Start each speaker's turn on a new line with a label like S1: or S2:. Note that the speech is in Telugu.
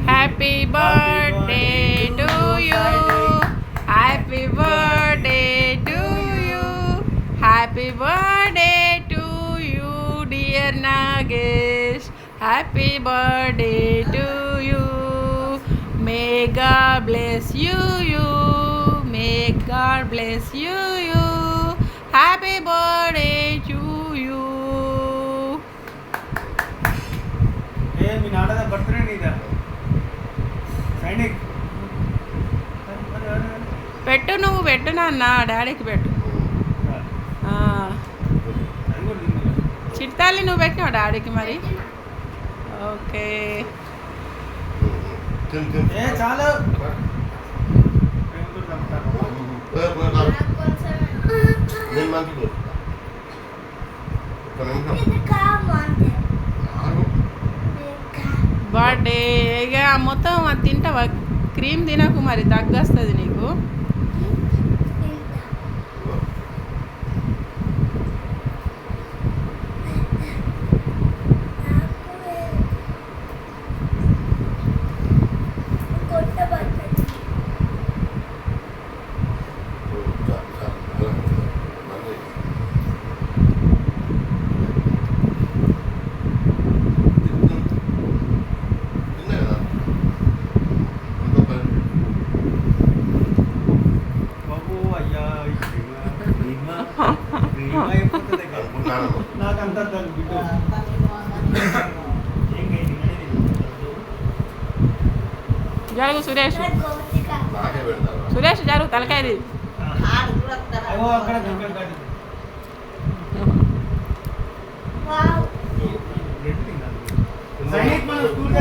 S1: Happy birthday to you, happy birthday to you, happy birthday to you dear Nagesh, happy birthday to you. May God bless you, may God bless you, happy birthday to you.
S2: మీ నాన్నదా బర్త్డే నీదా సైనిక్
S1: పెట్టు, నువ్వు పెట్టు నాన్న, డాడీకి పెట్టు. చిట్టాలి నువ్వు పెట్టినావు డాడీకి మరి. ఓకే
S2: చాలా
S1: బర్త్డే ఇక మొత్తం అది తింటావా? క్రీమ్ తినకు మరి, తగ్గొస్తుంది నీకు. జరుగు సురేష్, సురేష్ జరుగు, తలకాయది.
S2: సైనిక్ మన స్కూల్